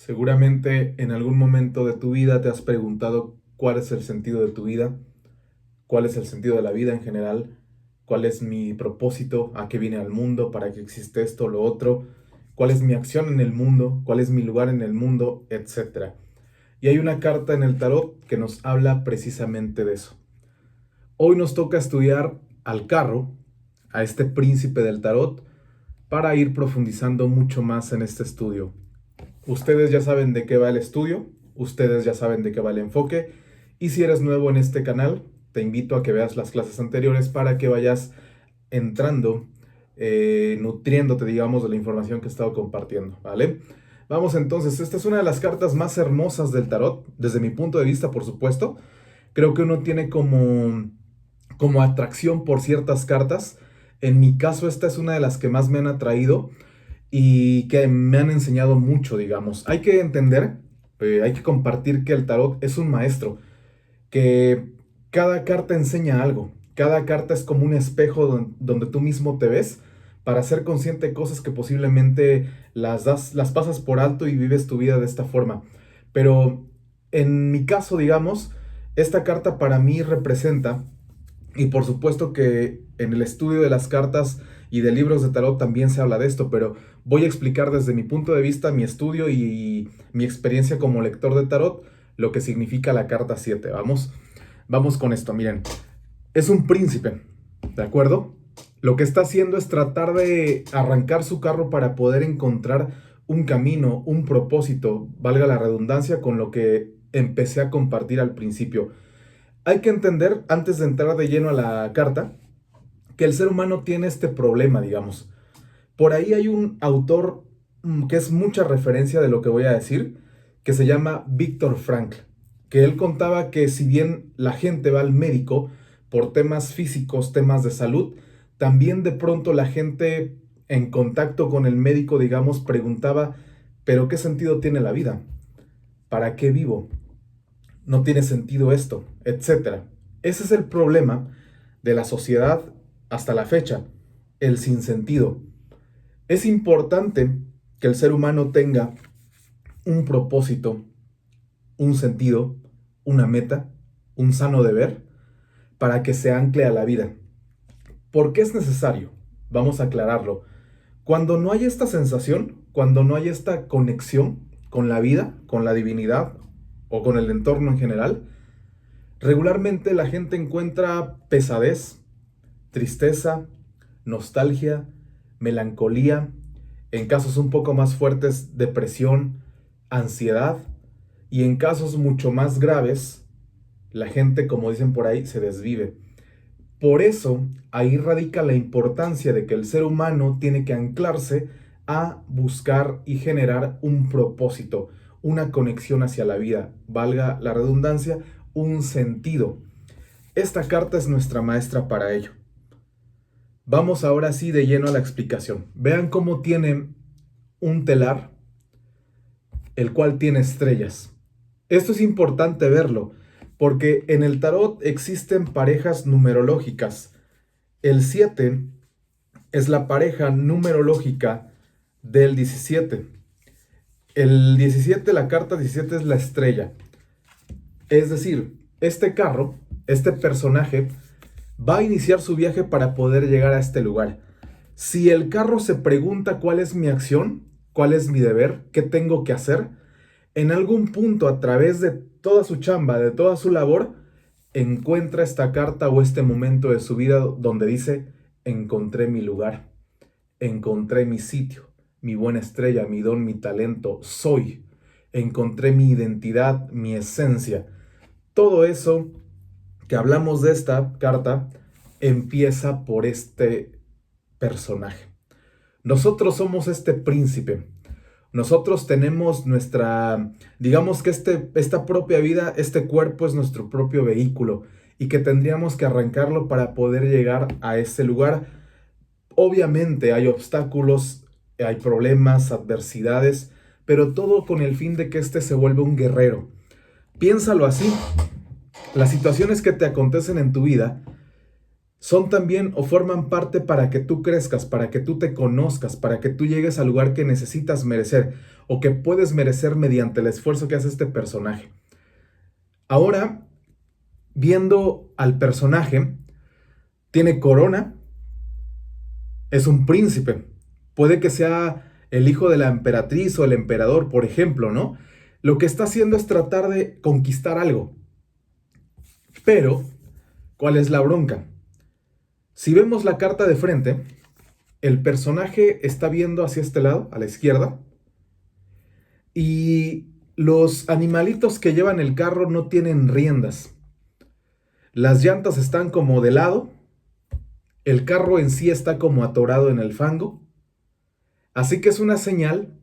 Seguramente en algún momento de tu vida te has preguntado cuál es el sentido de tu vida, cuál es el sentido de la vida en general, cuál es mi propósito, a qué vine al mundo, para qué existe esto o lo otro, cuál es mi acción en el mundo, cuál es mi lugar en el mundo, etcétera. Y hay una carta en el tarot que nos habla precisamente de eso. Hoy nos toca estudiar al carro, a este príncipe del tarot, para ir profundizando mucho más en este estudio. Ustedes ya saben de qué va el estudio, ustedes ya saben de qué va el enfoque, y si eres nuevo en este canal, te invito a que veas las clases anteriores para que vayas entrando, nutriéndote, digamos, de la información que he estado compartiendo, ¿vale? Vamos entonces, esta es una de las cartas más hermosas del tarot, desde mi punto de vista, por supuesto. Creo que uno tiene como atracción por ciertas cartas. En mi caso, esta es una de las que más me han atraído y que me han enseñado mucho, digamos. Hay que entender, hay que compartir que el tarot es un maestro, que cada carta enseña algo, cada carta es como un espejo donde tú mismo te ves para ser consciente de cosas que posiblemente las pasas por alto y vives tu vida de esta forma. Pero en mi caso, digamos, esta carta para mí representa, y por supuesto que en el estudio de las cartas y de libros de tarot también se habla de esto, pero voy a explicar desde mi punto de vista, mi estudio y mi experiencia como lector de tarot, lo que significa la carta 7. Vamos con esto, miren. Es un príncipe, ¿de acuerdo? Lo que está haciendo es tratar de arrancar su carro para poder encontrar un camino, un propósito, valga la redundancia, con lo que empecé a compartir al principio. Hay que entender, antes de entrar de lleno a la carta, que el ser humano tiene este problema, digamos. Por ahí hay un autor que es mucha referencia de lo que voy a decir, que se llama Viktor Frankl, que él contaba que si bien la gente va al médico por temas físicos, temas de salud, también de pronto la gente en contacto con el médico, digamos, preguntaba, ¿pero qué sentido tiene la vida? ¿Para qué vivo? ¿No tiene sentido esto? Etcétera. Ese es el problema de la sociedad hasta la fecha, el sinsentido. Es importante que el ser humano tenga un propósito, un sentido, una meta, un sano deber, para que se ancle a la vida. ¿Por qué es necesario? Vamos a aclararlo. Cuando no hay esta sensación, cuando no hay esta conexión con la vida, con la divinidad o con el entorno en general, regularmente la gente encuentra pesadez, tristeza, nostalgia, melancolía, en casos un poco más fuertes, depresión, ansiedad, y en casos mucho más graves, la gente, como dicen por ahí, se desvive. Por eso, ahí radica la importancia de que el ser humano tiene que anclarse a buscar y generar un propósito, una conexión hacia la vida, valga la redundancia, un sentido. Esta carta es nuestra maestra para ello. Vamos ahora sí de lleno a la explicación. Vean cómo tiene un telar, el cual tiene estrellas. Esto es importante verlo, porque en el tarot existen parejas numerológicas. El 7 es la pareja numerológica del 17. El 17, la carta 17 es la estrella. Es decir, este carro, este personaje, va a iniciar su viaje para poder llegar a este lugar. Si el carro se pregunta cuál es mi acción, cuál es mi deber, qué tengo que hacer, en algún punto a través de toda su chamba, de toda su labor, encuentra esta carta o este momento de su vida donde dice, encontré mi lugar, encontré mi sitio, mi buena estrella, mi don, mi talento, soy, encontré mi identidad, mi esencia. Todo eso que hablamos de esta carta empieza por este personaje. Nosotros somos este príncipe. Nosotros tenemos digamos que esta propia vida, este cuerpo es nuestro propio vehículo y que tendríamos que arrancarlo para poder llegar a ese lugar. Obviamente hay obstáculos, hay problemas, adversidades, pero todo con el fin de que este se vuelva un guerrero. Piénsalo así. Las situaciones que te acontecen en tu vida son también o forman parte para que tú crezcas, para que tú te conozcas, para que tú llegues al lugar que necesitas merecer. o que puedes merecer mediante el esfuerzo que hace este personaje. Ahora, viendo al personaje, tiene corona, es un príncipe. Puede que sea el hijo de la emperatriz o el emperador, por ejemplo, ¿no? Lo que está haciendo es tratar de conquistar algo. Pero, ¿cuál es la bronca? Si vemos la carta de frente, el personaje está viendo hacia este lado, a la izquierda, y los animalitos que llevan el carro no tienen riendas. Las llantas están como de lado, el carro en sí está como atorado en el fango. Así que es una señal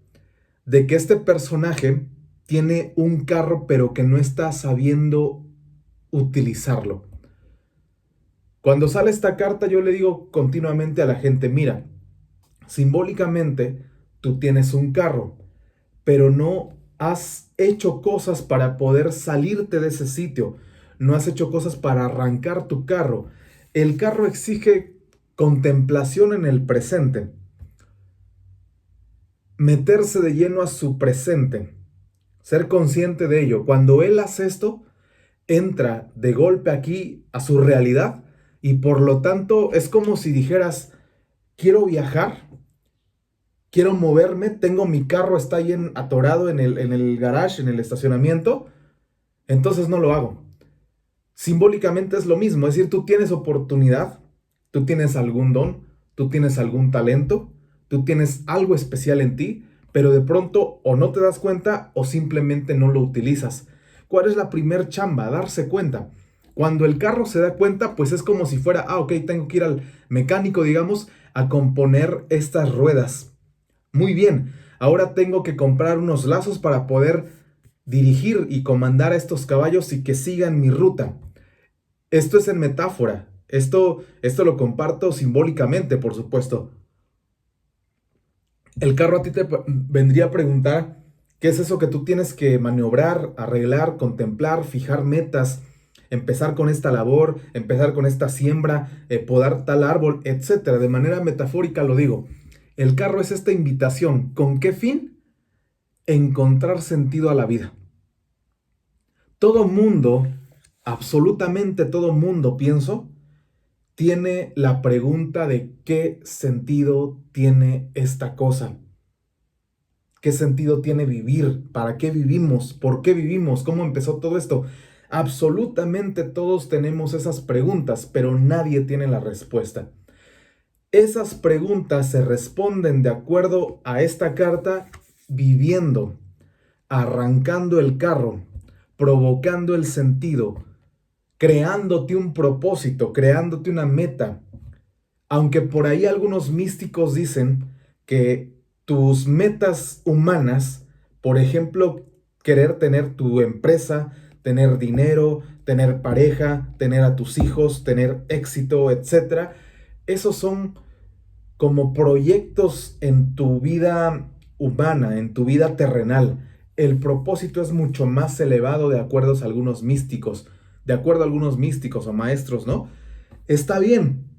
de que este personaje tiene un carro pero que no está sabiendo utilizarlo. Cuando sale esta carta yo le digo continuamente a la gente, mira, simbólicamente tú tienes un carro, pero no has hecho cosas para poder salirte de ese sitio, no has hecho cosas para arrancar tu carro. El carro exige contemplación en el presente, meterse de lleno a su presente, ser consciente de ello. Cuando él hace esto, entra de golpe aquí a su realidad y por lo tanto es como si dijeras, quiero viajar, quiero moverme, tengo mi carro, está ahí atorado en el garage, en el estacionamiento, entonces no lo hago. Simbólicamente es lo mismo, es decir, tú tienes oportunidad, tú tienes algún don, tú tienes algún talento, tú tienes algo especial en ti, pero de pronto o no te das cuenta o simplemente no lo utilizas. ¿Cuál es la primer chamba? Darse cuenta. Cuando el carro se da cuenta, pues es como si fuera, ok, tengo que ir al mecánico, digamos, a componer estas ruedas. Muy bien, ahora tengo que comprar unos lazos para poder dirigir y comandar a estos caballos y que sigan mi ruta. Esto es en metáfora. Esto lo comparto simbólicamente, por supuesto. El carro a ti te vendría a preguntar qué es eso que tú tienes que maniobrar, arreglar, contemplar, fijar metas, empezar con esta labor, empezar con esta siembra, podar tal árbol, etcétera. De manera metafórica lo digo. El carro es esta invitación. ¿Con qué fin? Encontrar sentido a la vida. Todo mundo, absolutamente todo mundo, pienso, tiene la pregunta de qué sentido tiene esta cosa. ¿Qué sentido tiene vivir? ¿Para qué vivimos? ¿Por qué vivimos? ¿Cómo empezó todo esto? Absolutamente todos tenemos esas preguntas, pero nadie tiene la respuesta. Esas preguntas se responden de acuerdo a esta carta viviendo, arrancando el carro, provocando el sentido, creándote un propósito, creándote una meta. Aunque por ahí algunos místicos dicen que tus metas humanas, por ejemplo, querer tener tu empresa, tener dinero, tener pareja, tener a tus hijos, tener éxito, etcétera, esos son como proyectos en tu vida humana, en tu vida terrenal. El propósito es mucho más elevado de acuerdo a algunos místicos, de acuerdo a algunos místicos o maestros, ¿no? Está bien.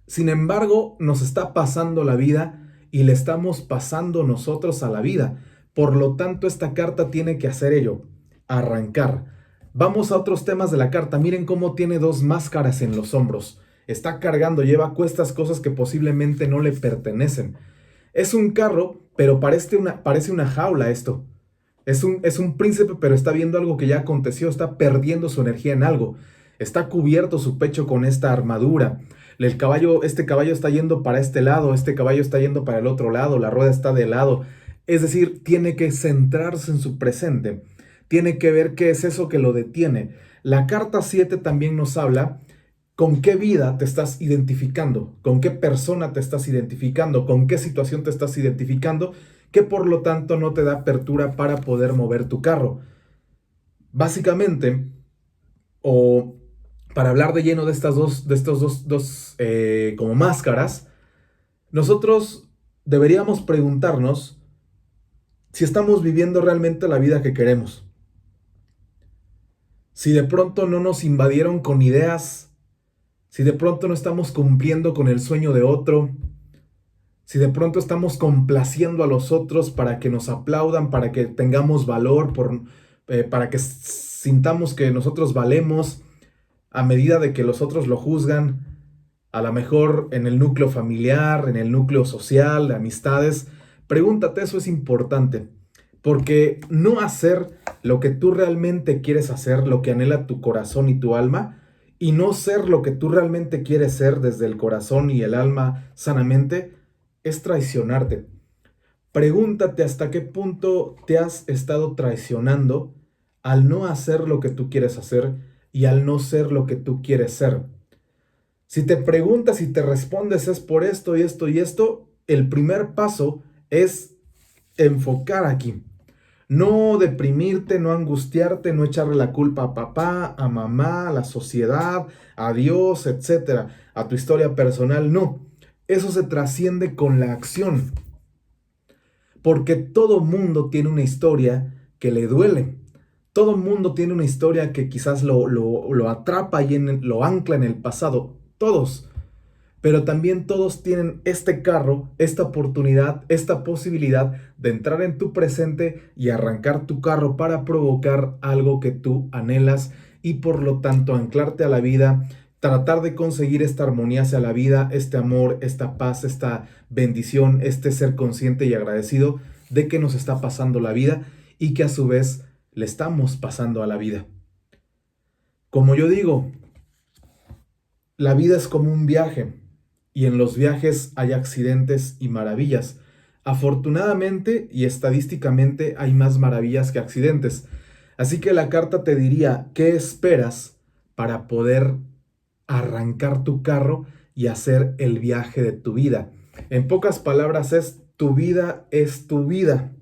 Sin embargo, nos está pasando la vida y le estamos pasando nosotros a la vida. Por lo tanto, esta carta tiene que hacer ello, arrancar. Vamos a otros temas de la carta. Miren cómo tiene dos máscaras en los hombros. Está cargando, lleva a cuestas cosas que posiblemente no le pertenecen. Es un carro, pero parece una jaula esto. Es un príncipe, pero está viendo algo que ya aconteció, está perdiendo su energía en algo. Está cubierto su pecho con esta armadura. Este caballo está yendo para este lado, este caballo está yendo para el otro lado, la rueda está de lado. Es decir, tiene que centrarse en su presente. Tiene que ver qué es eso que lo detiene. La carta 7 también nos habla con qué vida te estás identificando, con qué persona te estás identificando, con qué situación te estás identificando, que por lo tanto no te da apertura para poder mover tu carro. Básicamente, o para hablar de lleno de estos dos como máscaras, nosotros deberíamos preguntarnos si estamos viviendo realmente la vida que queremos. Si de pronto no nos invadieron con ideas, si de pronto no estamos cumpliendo con el sueño de otro, si de pronto estamos complaciendo a los otros para que nos aplaudan, para que tengamos valor, para que sintamos que nosotros valemos a medida de que los otros lo juzgan, a lo mejor en el núcleo familiar, en el núcleo social, de amistades. Pregúntate, eso es importante, porque no hacer lo que tú realmente quieres hacer, lo que anhela tu corazón y tu alma, y no ser lo que tú realmente quieres ser desde el corazón y el alma sanamente, es traicionarte. Pregúntate hasta qué punto te has estado traicionando al no hacer lo que tú quieres hacer y al no ser lo que tú quieres ser. Si te preguntas y te respondes es por esto y esto y esto, el primer paso es enfocar aquí. No deprimirte, no angustiarte, no echarle la culpa a papá, a mamá, a la sociedad, a Dios, etcétera, a tu historia personal. No, eso se trasciende con la acción. Porque todo mundo tiene una historia que le duele. Todo mundo tiene una historia que quizás lo atrapa y lo ancla en el pasado. Todos. Pero también todos tienen este carro, esta oportunidad, esta posibilidad de entrar en tu presente y arrancar tu carro para provocar algo que tú anhelas y por lo tanto anclarte a la vida, tratar de conseguir esta armonía hacia la vida, este amor, esta paz, esta bendición, este ser consciente y agradecido de que nos está pasando la vida y que a su vez le estamos pasando a la vida. Como yo digo, la vida es como un viaje y en los viajes hay accidentes y maravillas. Afortunadamente y estadísticamente hay más maravillas que accidentes. Así que la carta te diría, ¿qué esperas para poder arrancar tu carro y hacer el viaje de tu vida? En pocas palabras tu vida es tu vida.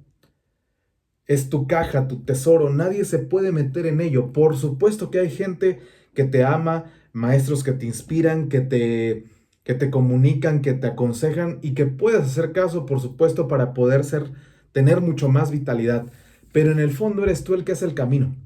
Es tu caja, tu tesoro, nadie se puede meter en ello. Por supuesto que hay gente que te ama, maestros que te inspiran, que te comunican, que te aconsejan y que puedes hacer caso, por supuesto, para poder tener mucho más vitalidad. Pero en el fondo eres tú el que hace el camino.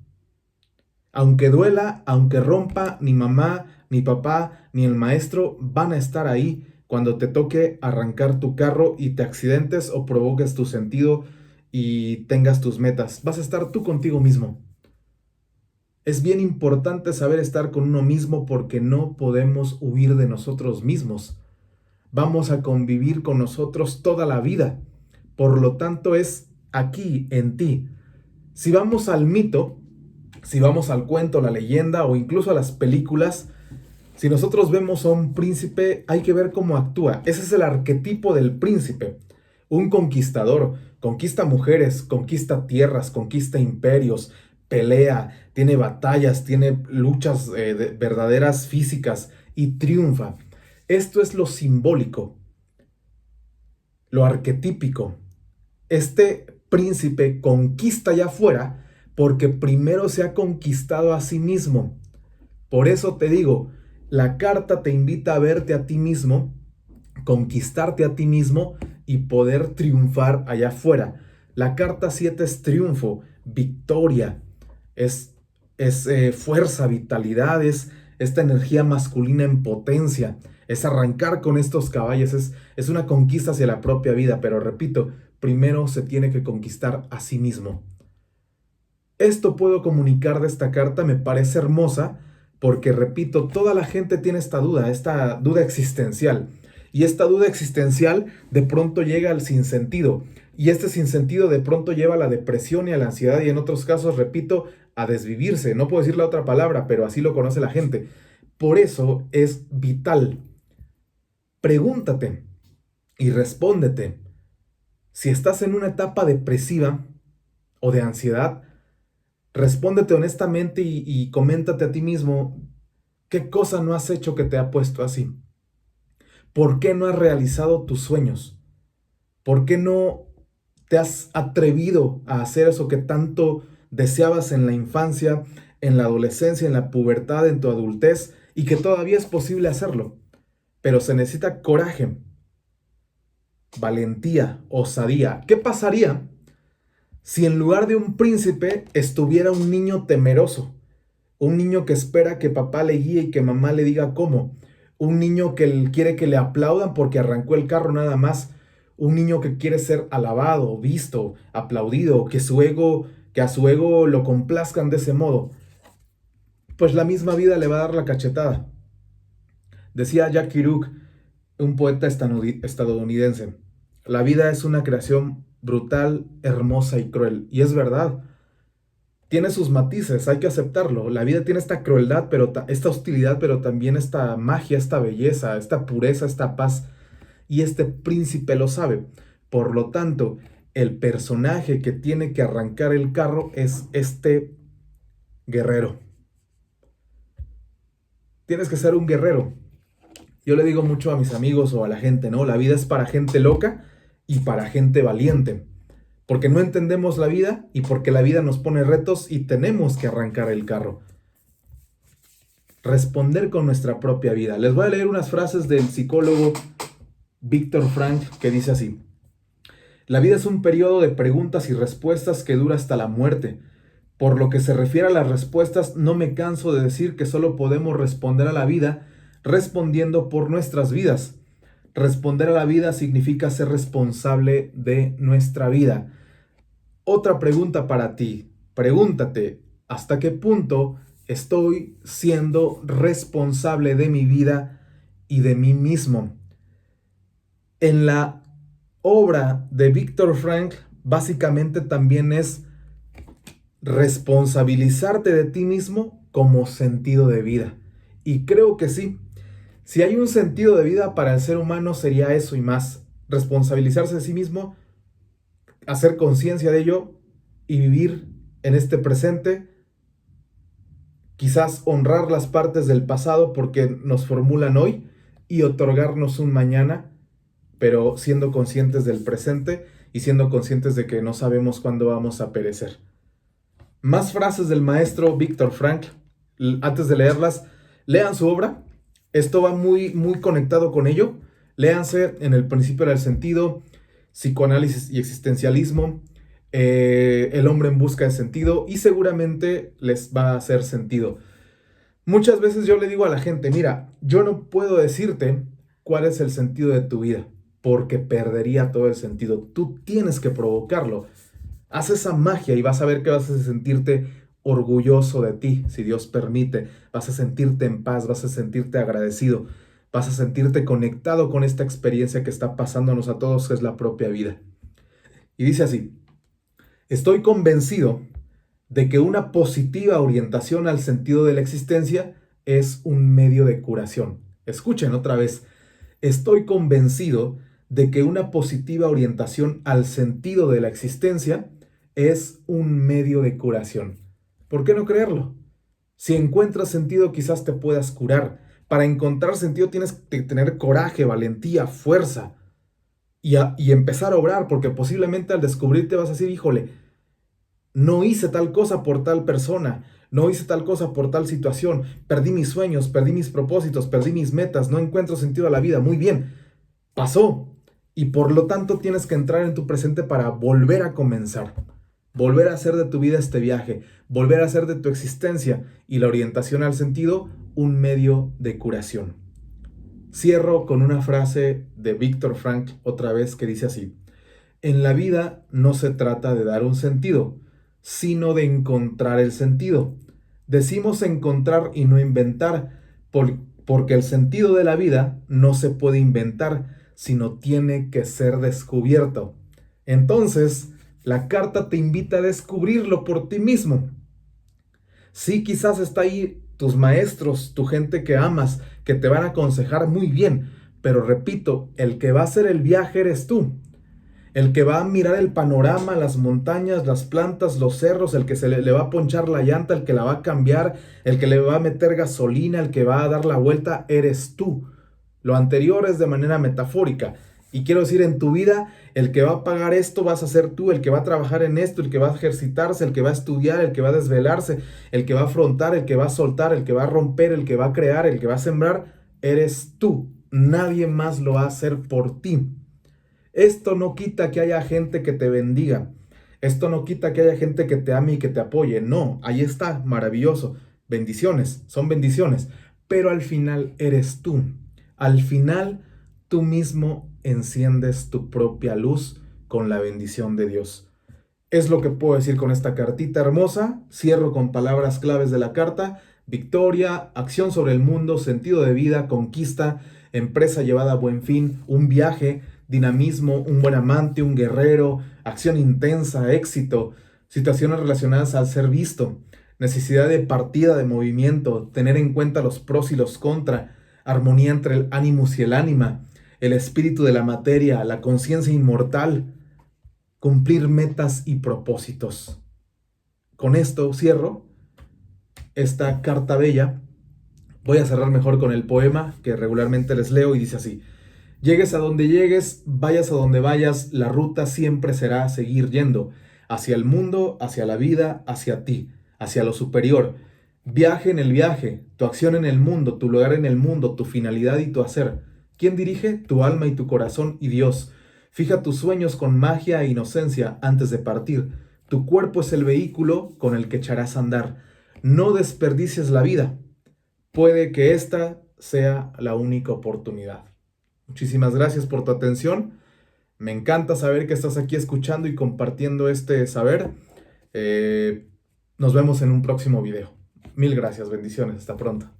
Aunque duela, aunque rompa, ni mamá, ni papá, ni el maestro van a estar ahí cuando te toque arrancar tu carro y te accidentes o provoques tu sentido y tengas tus metas. Vas a estar tú contigo mismo. Es bien importante saber estar con uno mismo porque no podemos huir de nosotros mismos. Vamos a convivir con nosotros toda la vida. Por lo tanto, es aquí, en ti. Si vamos al mito, si vamos al cuento, la leyenda o incluso a las películas, si nosotros vemos a un príncipe, hay que ver cómo actúa. Ese es el arquetipo del príncipe. Un conquistador, conquista mujeres, conquista tierras, conquista imperios, pelea, tiene batallas, tiene luchas verdaderas físicas y triunfa. Esto es lo simbólico, lo arquetípico. Este príncipe conquista allá afuera porque primero se ha conquistado a sí mismo. Por eso te digo, la carta te invita a verte a ti mismo, conquistarte a ti mismo y poder triunfar allá afuera. La carta 7 es triunfo, victoria, es fuerza, vitalidad, es esta energía masculina en potencia, es arrancar con estos caballos, es una conquista hacia la propia vida, pero repito, primero se tiene que conquistar a sí mismo. Esto puedo comunicar de esta carta, me parece hermosa, porque repito, toda la gente tiene esta duda existencial. Y esta duda existencial de pronto llega al sinsentido. Y este sinsentido de pronto lleva a la depresión y a la ansiedad y en otros casos, repito, a desvivirse. No puedo decir la otra palabra, pero así lo conoce la gente. Por eso es vital. Pregúntate y respóndete. Si estás en una etapa depresiva o de ansiedad, respóndete honestamente y coméntate a ti mismo qué cosa no has hecho que te ha puesto así. ¿Por qué no has realizado tus sueños? ¿Por qué no te has atrevido a hacer eso que tanto deseabas en la infancia, en la adolescencia, en la pubertad, en tu adultez y que todavía es posible hacerlo? Pero se necesita coraje, valentía, osadía. ¿Qué pasaría si en lugar de un príncipe estuviera un niño temeroso? Un niño que espera que papá le guíe y que mamá le diga cómo. Un niño que quiere que le aplaudan porque arrancó el carro nada más. un niño que quiere ser alabado, visto, aplaudido, que a su ego lo complazcan de ese modo, pues la misma vida le va a dar la cachetada. Decía Jack Kerouac, un poeta estadounidense, la vida es una creación brutal, hermosa y cruel. Y es verdad, tiene sus matices, hay que aceptarlo. La vida tiene esta crueldad, pero esta hostilidad, pero también esta magia, esta belleza, esta pureza, esta paz. Y este príncipe lo sabe. Por lo tanto, el personaje que tiene que arrancar el carro es este guerrero. Tienes que ser un guerrero. Yo le digo mucho a mis amigos o a la gente, ¿no? La vida es para gente loca y para gente valiente. Porque no entendemos la vida y porque la vida nos pone retos y tenemos que arrancar el carro. Responder con nuestra propia vida. Les voy a leer unas frases del psicólogo Viktor Frankl que dice así: la vida es un periodo de preguntas y respuestas que dura hasta la muerte. Por lo que se refiere a las respuestas, no me canso de decir que solo podemos responder a la vida respondiendo por nuestras vidas. Responder a la vida significa ser responsable de nuestra vida. Otra pregunta para ti. Pregúntate, ¿hasta qué punto estoy siendo responsable de mi vida y de mí mismo? En la obra de Viktor Frankl, básicamente también es responsabilizarte de ti mismo como sentido de vida. Y creo que sí. Si hay un sentido de vida para el ser humano sería eso y más. Responsabilizarse de sí mismo, hacer conciencia de ello y vivir en este presente. Quizás honrar las partes del pasado porque nos formulan hoy y otorgarnos un mañana, pero siendo conscientes del presente y siendo conscientes de que no sabemos cuándo vamos a perecer. Más frases del maestro Viktor Frankl. Antes de leerlas, lean su obra. Esto va muy conectado con ello. Léanse En el principio del sentido, Psicoanálisis y existencialismo, El hombre en busca de sentido, y seguramente les va a hacer sentido. Muchas veces yo le digo a la gente, mira, yo no puedo decirte cuál es el sentido de tu vida, porque perdería todo el sentido. Tú tienes que provocarlo. Haz esa magia y vas a ver que vas a sentirte orgulloso de ti, si Dios permite. Vas a sentirte en paz, vas a sentirte agradecido, vas a sentirte conectado con esta experiencia que está pasándonos a todos, que es la propia vida. Y dice así: estoy convencido de que una positiva orientación al sentido de la existencia es un medio de curación. Escuchen otra vez. Estoy convencido de que una positiva orientación al sentido de la existencia es un medio de curación. ¿Por qué no creerlo? Si encuentras sentido, quizás te puedas curar. Para encontrar sentido tienes que tener coraje, valentía, fuerza y empezar a obrar, porque posiblemente al descubrirte vas a decir, híjole, no hice tal cosa por tal persona, no hice tal cosa por tal situación, perdí mis sueños, perdí mis propósitos, perdí mis metas, no encuentro sentido a la vida. Muy bien, pasó. Y por lo tanto tienes que entrar en tu presente para volver a comenzar, volver a hacer de tu vida este viaje, volver a hacer de tu existencia y la orientación al sentido un medio de curación. Cierro con una frase de Viktor Frankl otra vez que dice así: en la vida no se trata de dar un sentido, sino de encontrar el sentido. Decimos encontrar y no inventar, porque el sentido de la vida no se puede inventar, sino tiene que ser descubierto. Entonces, la carta te invita a descubrirlo por ti mismo. Sí, quizás está ahí tus maestros, tu gente que amas, que te van a aconsejar muy bien, pero repito, el que va a hacer el viaje eres tú. El que va a mirar el panorama, las montañas, las plantas, los cerros, el que le va a ponchar la llanta, el que la va a cambiar, el que le va a meter gasolina, el que va a dar la vuelta, eres tú. Lo anterior es de manera metafórica. Y quiero decir, en tu vida, el que va a pagar esto vas a ser tú, el que va a trabajar en esto, el que va a ejercitarse, el que va a estudiar, el que va a desvelarse, el que va a afrontar, el que va a soltar, el que va a romper, el que va a crear, el que va a sembrar, eres tú. Nadie más lo va a hacer por ti. Esto no quita que haya gente que te bendiga. Esto no quita que haya gente que te ame y que te apoye. No, ahí está, maravilloso. Bendiciones, son bendiciones. Pero al final eres tú. Al final tú mismo enciendes tu propia luz con la bendición de Dios. Es lo que puedo decir con esta cartita hermosa. Cierro con palabras claves de la carta: victoria, acción sobre el mundo, sentido de vida, conquista, empresa llevada a buen fin, un viaje, dinamismo, un buen amante, un guerrero, acción intensa, éxito, situaciones relacionadas al ser visto, necesidad de partida de movimiento, tener en cuenta los pros y los contra, armonía entre el ánimos y el ánima, el espíritu de la materia, la conciencia inmortal, cumplir metas y propósitos. Con esto cierro esta carta bella. Voy a cerrar mejor con el poema que regularmente les leo y dice así: llegues a donde llegues, vayas a donde vayas, la ruta siempre será seguir yendo hacia el mundo, hacia la vida, hacia ti, hacia lo superior. Viaje en el viaje, tu acción en el mundo, tu lugar en el mundo, tu finalidad y tu hacer. ¿Quién dirige? Tu alma y tu corazón y Dios. Fija tus sueños con magia e inocencia antes de partir. Tu cuerpo es el vehículo con el que echarás a andar. No desperdicies la vida. Puede que esta sea la única oportunidad. Muchísimas gracias por tu atención. Me encanta saber que estás aquí escuchando y compartiendo este saber. Nos vemos en un próximo video. Mil gracias, bendiciones. Hasta pronto.